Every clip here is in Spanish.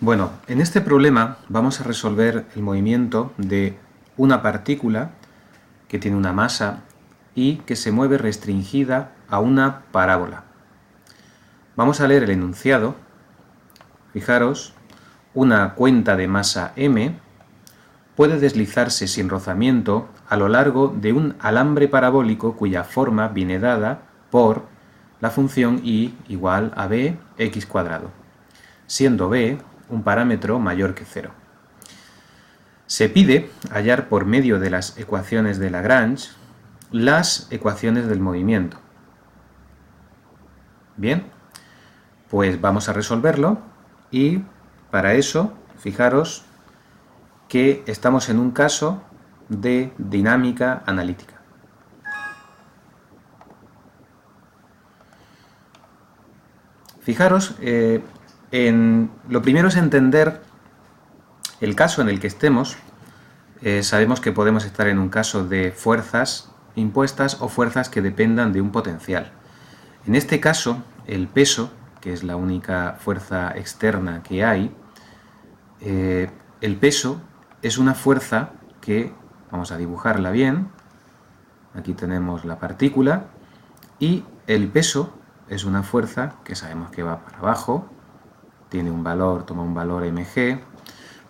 Bueno, en este problema vamos a resolver el movimiento de una partícula que tiene una masa y que se mueve restringida a una parábola. Vamos a leer el enunciado. Fijaros, una cuenta de masa m puede deslizarse sin rozamiento a lo largo de un alambre parabólico cuya forma viene dada por la función y igual a b x cuadrado, siendo b un parámetro mayor que 0. Se pide hallar por medio de las ecuaciones de Lagrange las ecuaciones del movimiento. Bien, pues vamos a resolverlo y para eso, fijaros que estamos en un caso de dinámica analítica. Fijaros, lo primero es entender el caso en el que estemos. Sabemos que podemos estar en un caso de fuerzas impuestas o fuerzas que dependan de un potencial. En este caso, el peso, que es la única fuerza externa que hay, el peso es una fuerza que, vamos a dibujarla bien, aquí tenemos la partícula, y el peso es una fuerza que sabemos que va para abajo, tiene un valor, toma un valor mg,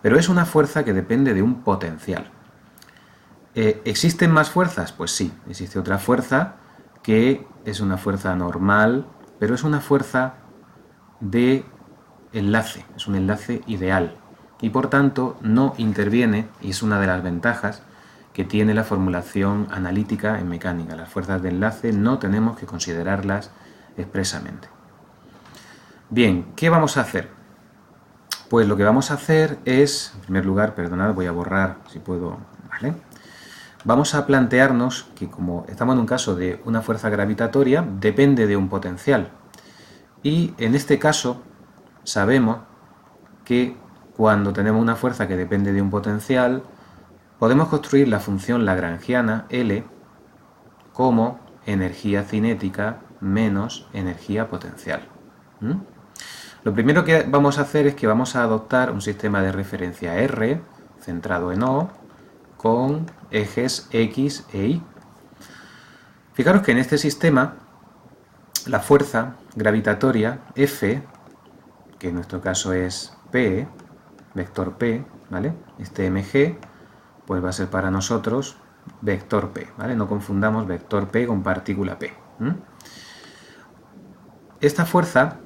pero es una fuerza que depende de un potencial. ¿Existen más fuerzas? Pues sí, existe otra fuerza que es una fuerza normal, pero es una fuerza de enlace, es un enlace ideal y por tanto no interviene, y es una de las ventajas que tiene la formulación analítica en mecánica. Las fuerzas de enlace no tenemos que considerarlas expresamente. Bien, ¿qué vamos a hacer? Pues lo que vamos a hacer es, en primer lugar, perdonad, voy a borrar si puedo, ¿vale? Vamos a plantearnos que como estamos en un caso de una fuerza gravitatoria, depende de un potencial. Y en este caso sabemos que cuando tenemos una fuerza que depende de un potencial, podemos construir la función lagrangiana L como energía cinética menos energía potencial. Lo primero que vamos a hacer es que vamos a adoptar un sistema de referencia R centrado en O con ejes X e Y. Fijaros que en este sistema la fuerza gravitatoria F, que en nuestro caso es P, vector P, ¿vale? Este mg pues va a ser para nosotros vector P, ¿vale? No confundamos vector P con partícula P. Esta fuerza,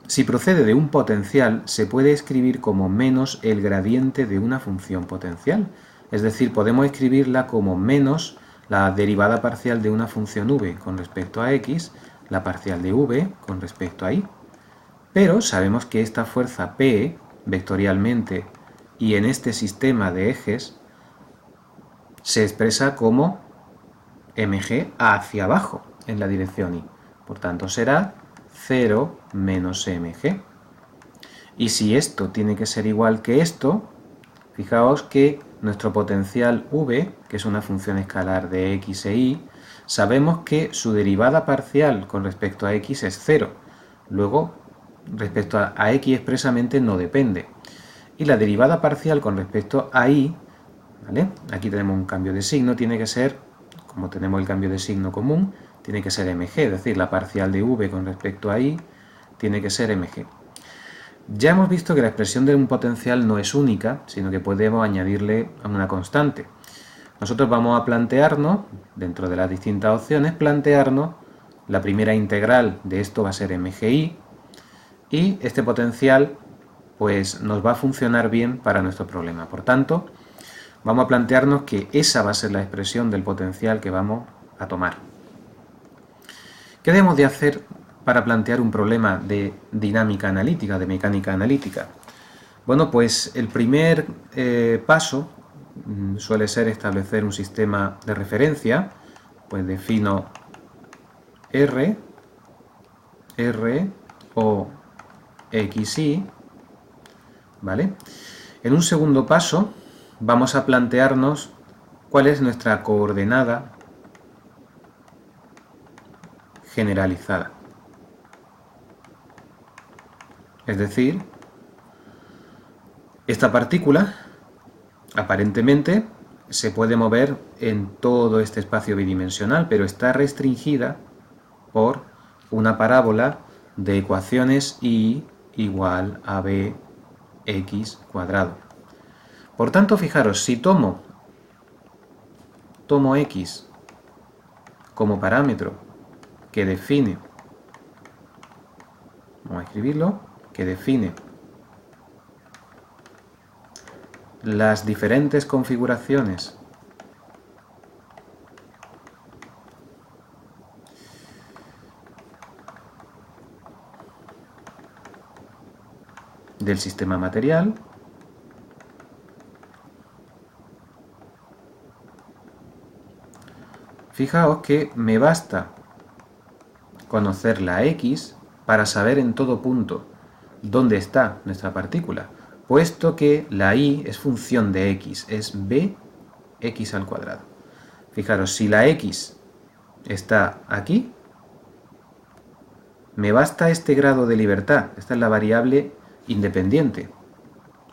si procede de un potencial, se puede escribir como menos el gradiente de una función potencial. Es decir, podemos escribirla como menos la derivada parcial de una función v con respecto a x, la parcial de v con respecto a y. Pero sabemos que esta fuerza P, vectorialmente, y en este sistema de ejes, se expresa como mg hacia abajo en la dirección y. Por tanto, será 0 menos mg. Y si esto tiene que ser igual que esto, fijaos que nuestro potencial v, que es una función escalar de x e y, sabemos que su derivada parcial con respecto a x es 0. Luego, respecto a x expresamente no depende. Y la derivada parcial con respecto a y, ¿vale? Aquí tenemos un cambio de signo, tiene que ser, como tenemos el cambio de signo común, tiene que ser mg, es decir, la parcial de v con respecto a y tiene que ser mg. Ya hemos visto que la expresión de un potencial no es única, sino que podemos añadirle a una constante. Nosotros vamos a plantearnos, dentro de las distintas opciones, plantearnos la primera integral de esto va a ser mgi, y este potencial pues nos va a funcionar bien para nuestro problema. Por tanto, vamos a plantearnos que esa va a ser la expresión del potencial que vamos a tomar. ¿Qué debemos de hacer para plantear un problema de dinámica analítica, de mecánica analítica? Bueno, pues el primer paso suele ser establecer un sistema de referencia. Pues defino R o XY, ¿vale? En un segundo paso vamos a plantearnos cuál es nuestra coordenada generalizada. Es decir, Esta partícula, aparentemente, se puede mover en todo este espacio bidimensional, pero está restringida por una parábola de ecuaciones y igual a bx cuadrado. Por tanto, fijaros, si tomo x como parámetro que define, vamos a escribirlo, que define las diferentes configuraciones del sistema material, fijaos que me basta conocer la x para saber en todo punto dónde está nuestra partícula, puesto que la y es función de x, es bx al cuadrado. Fijaros, si la x está aquí, me basta este grado de libertad, esta es la variable independiente,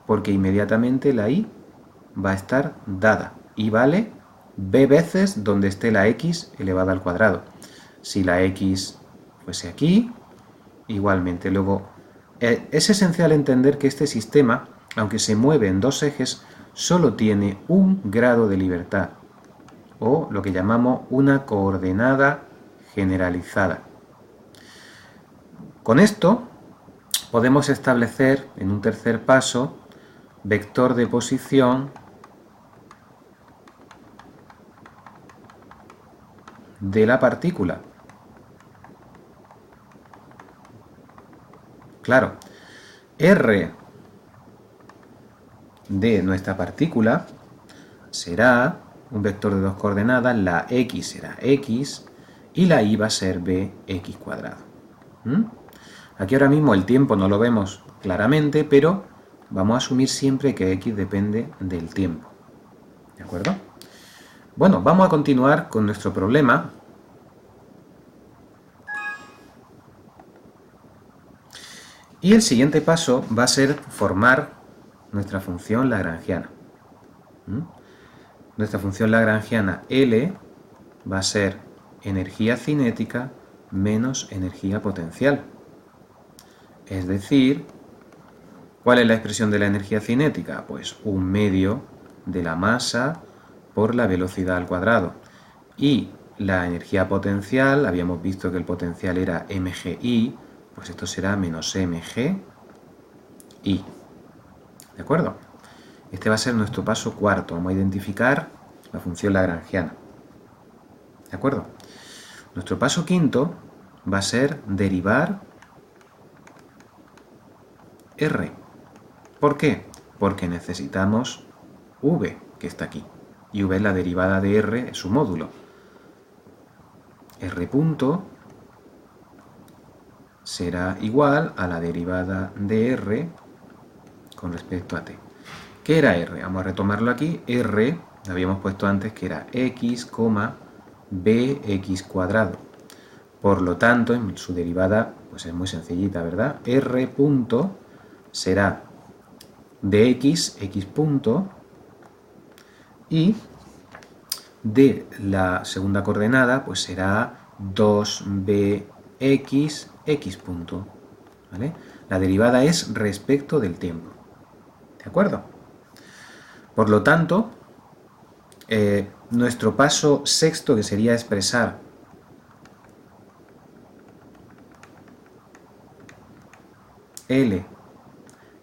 porque inmediatamente la y va a estar dada y vale b veces donde esté la x elevada al cuadrado. Si la x fuese aquí, igualmente. Luego, es esencial entender que este sistema, aunque se mueve en dos ejes, solo tiene un grado de libertad, o lo que llamamos una coordenada generalizada. Con esto podemos establecer en un tercer paso vector de posición de la partícula. Claro, R de nuestra partícula será un vector de dos coordenadas, la x será x y la y va a ser bx cuadrado. Aquí ahora mismo el tiempo no lo vemos claramente, pero vamos a asumir siempre que x depende del tiempo. ¿De acuerdo? Bueno, vamos a continuar con nuestro problema. Y el siguiente paso va a ser formar nuestra función lagrangiana. Nuestra función lagrangiana L va a ser energía cinética menos energía potencial. Es decir, ¿cuál es la expresión de la energía cinética? Pues 1/2 de la masa por la velocidad al cuadrado. Y la energía potencial, habíamos visto que el potencial era mgi, pues esto será menos mgi. ¿De acuerdo? Este va a ser nuestro paso cuarto. Vamos a identificar la función lagrangiana. ¿De acuerdo? Nuestro paso quinto va a ser derivar R. ¿Por qué? Porque necesitamos v, que está aquí. Y v es la derivada de R, es su módulo. R punto será igual a la derivada de R con respecto a t. ¿Qué era R? Vamos a retomarlo aquí. R, habíamos puesto antes que era x, bx cuadrado. Por lo tanto, en su derivada, pues es muy sencillita, ¿verdad? R punto será dx, x punto, y de la segunda coordenada, pues será 2bx, x punto, ¿vale? La derivada es respecto del tiempo, ¿de acuerdo? Por lo tanto, nuestro paso sexto, que sería expresar L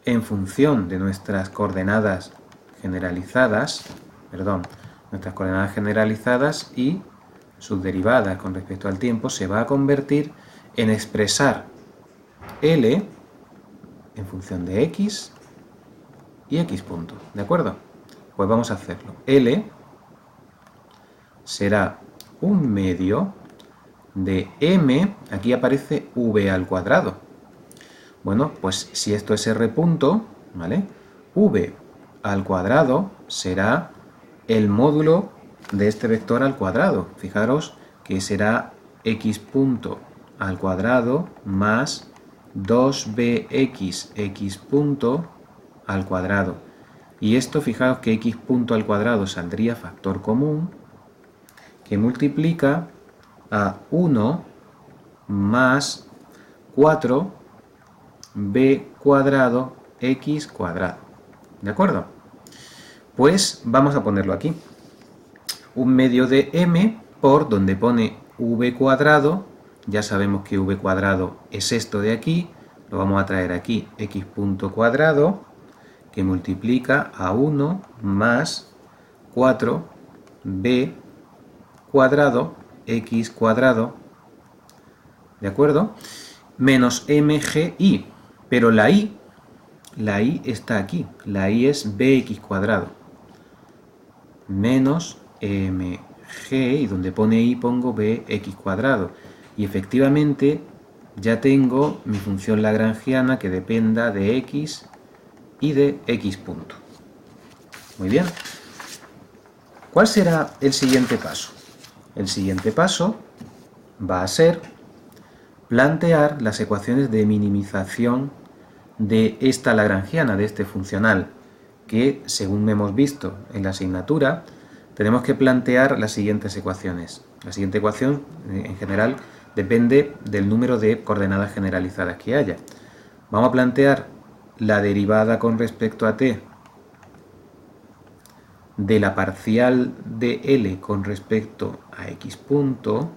en función de nuestras coordenadas generalizadas, y sus derivadas con respecto al tiempo, se va a convertir en expresar L en función de x y x punto, ¿de acuerdo? Pues vamos a hacerlo. L será 1/2 de m, aquí aparece v al cuadrado. Bueno, pues si esto es R punto, ¿vale? V al cuadrado será el módulo de este vector al cuadrado. Fijaros que será x punto al cuadrado más 2bx x punto al cuadrado. Y esto, fijaos que x punto al cuadrado saldría factor común, que multiplica a 1 más 4b cuadrado x cuadrado. ¿De acuerdo? Pues vamos a ponerlo aquí. 1/2 de m por donde pone v cuadrado. Ya sabemos que v cuadrado es esto de aquí. Lo vamos a traer aquí, x punto cuadrado, que multiplica a 1 más 4b cuadrado x cuadrado, ¿de acuerdo? Menos mgi, pero la i está aquí, la i es bx cuadrado, menos mg, y donde pone i pongo bx cuadrado, y efectivamente ya tengo mi función lagrangiana que dependa de x y de x punto. Muy bien. ¿Cuál será el siguiente paso? El siguiente paso va a ser plantear las ecuaciones de minimización de esta lagrangiana, de este funcional, que según hemos visto en la asignatura, tenemos que plantear las siguientes ecuaciones. La siguiente ecuación, en general, depende del número de coordenadas generalizadas que haya. Vamos a plantear la derivada con respecto a t de la parcial de L con respecto a x punto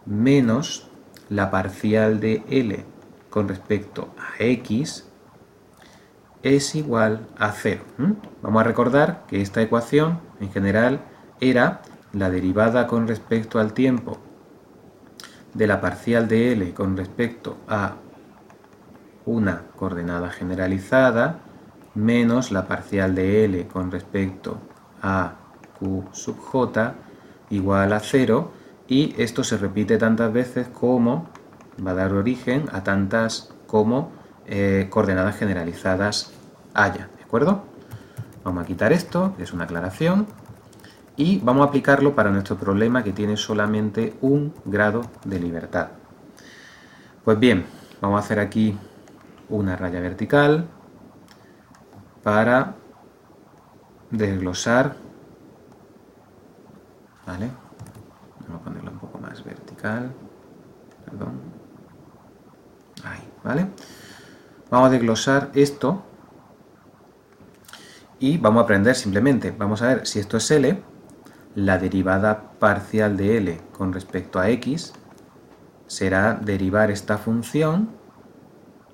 menos la parcial de L con respecto a x es igual a 0. Vamos a recordar que esta ecuación en general era la derivada con respecto al tiempo de la parcial de L con respecto a una coordenada generalizada menos la parcial de L con respecto a Q sub J igual a 0, y esto se repite tantas veces como va a dar origen a tantas como coordenadas generalizadas haya, ¿de acuerdo? Vamos a quitar esto, que es una aclaración, y vamos a aplicarlo para nuestro problema que tiene solamente un grado de libertad. Pues bien, vamos a hacer aquí una raya vertical para desglosar, ¿vale? Vamos a ponerlo un poco más vertical, perdón, ahí, ¿vale? Vamos a desglosar esto y vamos a aprender simplemente, vamos a ver si esto es L, la derivada parcial de L con respecto a x será derivar esta función.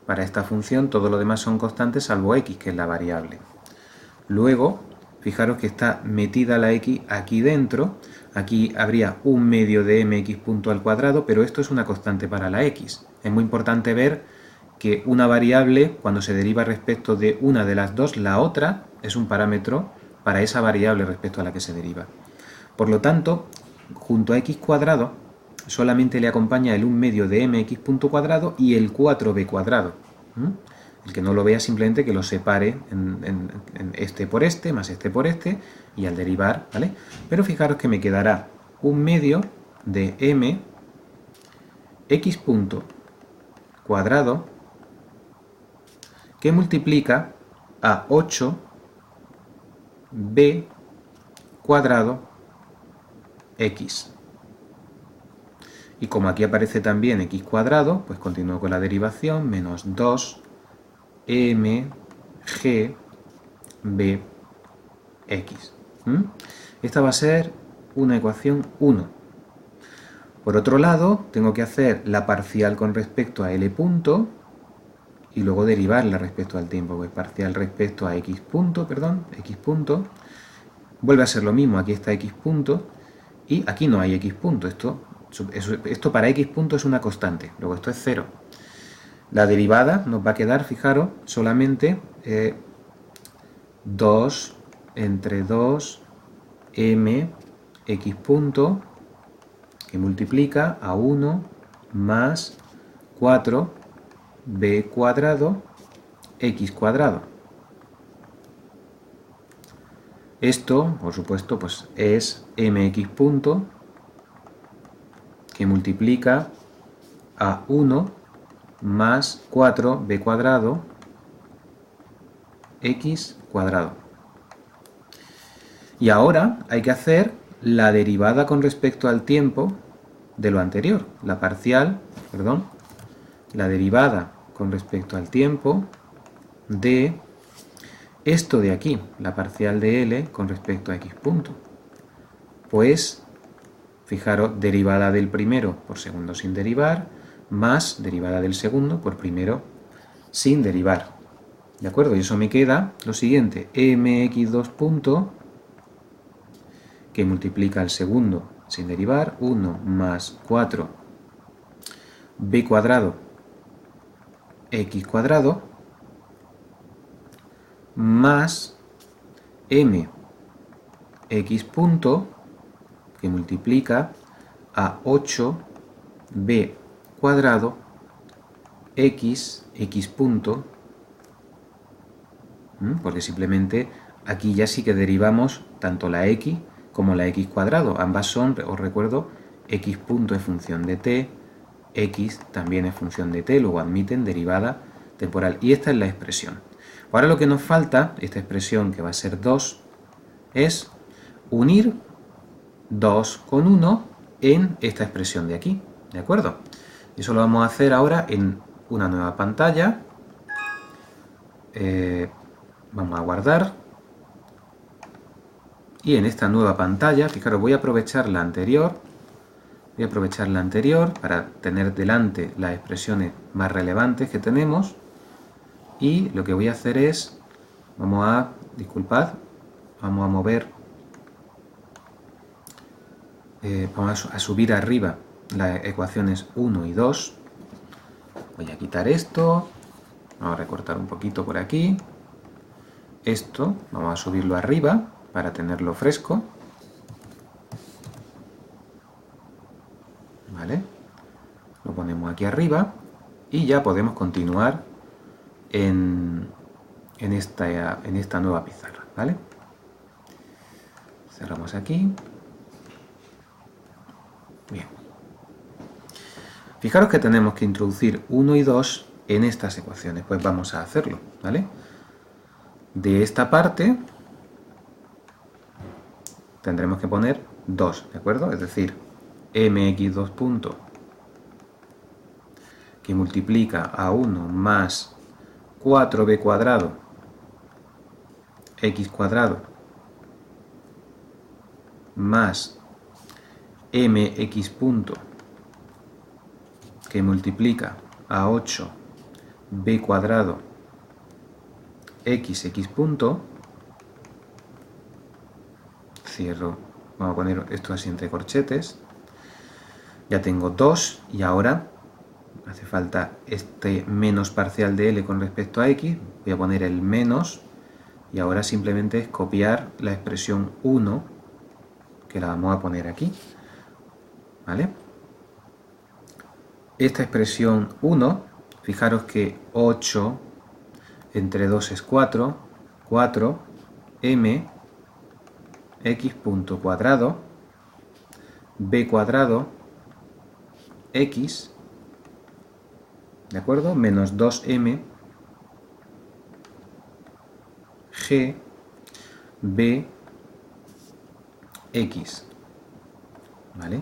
Para esta función todo lo demás son constantes salvo x, que es la variable. Luego, fijaros que está metida la x aquí dentro. Aquí habría 1/2 de mx punto al cuadrado, pero esto es una constante para la x. Es muy importante ver que una variable, cuando se deriva respecto de una de las dos, la otra es un parámetro para esa variable respecto a la que se deriva. Por lo tanto, junto a x cuadrado, solamente le acompaña el 1/2 de mx punto cuadrado y el 4b cuadrado. El que no lo vea simplemente que lo separe en este por este, más este por este, y al derivar, ¿vale? Pero fijaros que me quedará 1/2 de m x punto cuadrado que multiplica a 8b cuadrado x. Y como aquí aparece también x cuadrado, pues continúo con la derivación, menos 2mg bx. Esta va a ser una ecuación 1. Por otro lado, tengo que hacer la parcial con respecto a L punto y luego derivarla respecto al tiempo, pues parcial respecto a x punto, vuelve a ser lo mismo, aquí está x punto y aquí no hay x punto, esto para x punto es una constante, luego esto es 0. La derivada nos va a quedar, fijaros, solamente 2 entre 2 m x punto que multiplica a 1 más 4b cuadrado x cuadrado. Esto, por supuesto, pues es mx punto que multiplica a 1 más 4b cuadrado x cuadrado. Y ahora hay que hacer la derivada con respecto al tiempo de lo anterior. La derivada con respecto al tiempo de esto de aquí, la parcial de L con respecto a x punto. Pues, fijaros, derivada del primero por segundo sin derivar, más derivada del segundo por primero sin derivar. ¿De acuerdo? Y eso me queda lo siguiente, mx2 punto, que multiplica el segundo sin derivar, 1 más 4 b cuadrado x cuadrado, más m x punto, que multiplica a 8b cuadrado x punto, porque simplemente aquí ya sí que derivamos tanto la x como la x cuadrado. Ambas son, os recuerdo, x punto es función de t, x también es función de t, luego admiten derivada temporal. Y esta es la expresión. Ahora lo que nos falta, esta expresión que va a ser 2, es unir 2 con 1 en esta expresión de aquí, ¿de acuerdo? Eso lo vamos a hacer ahora en una nueva pantalla. Vamos a guardar. Y en esta nueva pantalla, fijaros, voy a aprovechar la anterior. Para tener delante las expresiones más relevantes que tenemos. Y lo que voy a hacer es, vamos a mover, vamos a subir arriba las ecuaciones 1 y 2. Voy a quitar esto, vamos a recortar un poquito por aquí. Esto, vamos a subirlo arriba para tenerlo fresco. ¿Vale? Lo ponemos aquí arriba y ya podemos continuar en esta nueva pizarra, ¿vale? Cerramos aquí. Bien. Fijaros que tenemos que introducir 1 y 2 en estas ecuaciones, pues vamos a hacerlo, ¿vale? De esta parte tendremos que poner 2, ¿de acuerdo? Es decir, mx2 punto, que multiplica a 1 más 4b cuadrado x cuadrado más mx punto, que multiplica a 8b cuadrado x punto. Cierro, vamos a poner esto así entre corchetes. Ya tengo 2 y ahora hace falta este menos parcial de L con respecto a X. Voy a poner el menos y ahora simplemente es copiar la expresión 1, que la vamos a poner aquí. ¿Vale? Esta expresión 1, fijaros que 8 entre 2 es 4, 4 m x punto cuadrado b cuadrado x, ¿de acuerdo? Menos 2m g b x, ¿vale?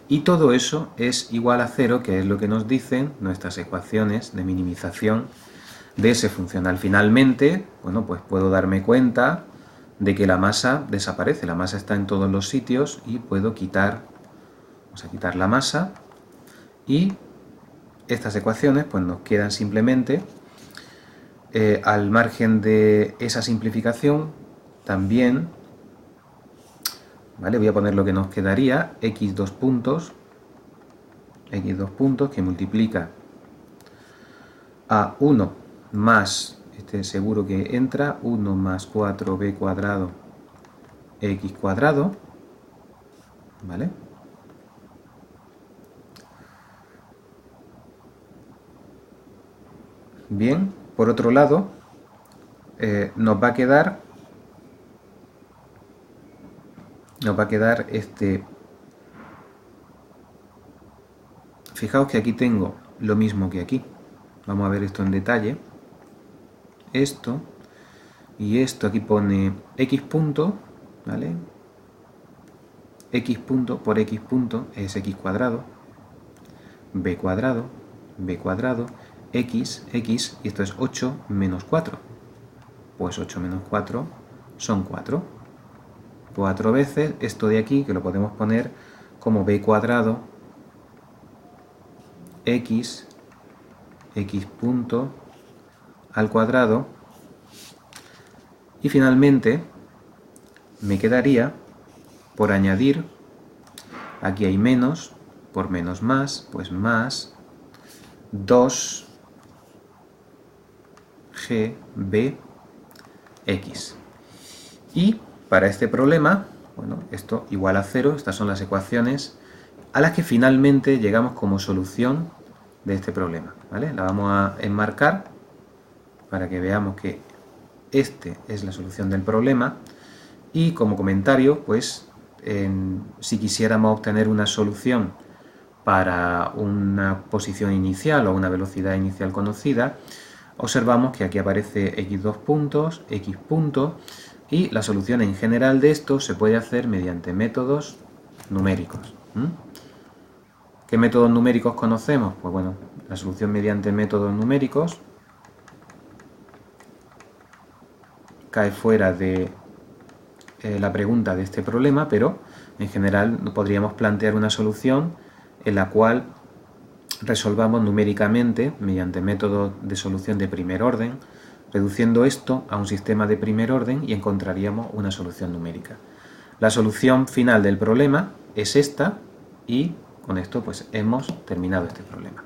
Y todo eso es igual a 0, que es lo que nos dicen nuestras ecuaciones de minimización de ese funcional. Finalmente, bueno, pues puedo darme cuenta de que la masa desaparece, la masa está en todos los sitios y puedo quitar, vamos a quitar la masa, y estas ecuaciones pues nos quedan simplemente, al margen de esa simplificación, también, ¿vale? Voy a poner lo que nos quedaría, x2 puntos, que multiplica a 1 más, este seguro que entra, 1 más 4b cuadrado x cuadrado, ¿vale? Bien, por otro lado, nos va a quedar este. Fijaos que aquí tengo lo mismo que aquí. Vamos a ver esto en detalle. Esto y esto aquí pone x punto, ¿vale? X punto por x punto es x cuadrado, b cuadrado, b cuadrado, x, x, y esto es 8 menos 4. Pues 8 menos 4 son 4. 4 veces esto de aquí, que lo podemos poner como b cuadrado, x, x punto al cuadrado, y finalmente me quedaría por añadir, aquí hay menos, por menos más, pues más 2gbx. Y para este problema, bueno, esto igual a 0, estas son las ecuaciones a las que finalmente llegamos como solución de este problema, ¿vale? La vamos a enmarcar para que veamos que este es la solución del problema, y como comentario, pues si quisiéramos obtener una solución para una posición inicial o una velocidad inicial conocida, observamos que aquí aparece x2 puntos, x puntos, y la solución en general de esto se puede hacer mediante métodos numéricos. ¿Qué métodos numéricos conocemos? Pues bueno, la solución mediante métodos numéricos cae fuera de la pregunta de este problema, pero en general podríamos plantear una solución en la cual resolvamos numéricamente mediante métodos de solución de primer orden, reduciendo esto a un sistema de primer orden, y encontraríamos una solución numérica. La solución final del problema es esta, y con esto pues hemos terminado este problema.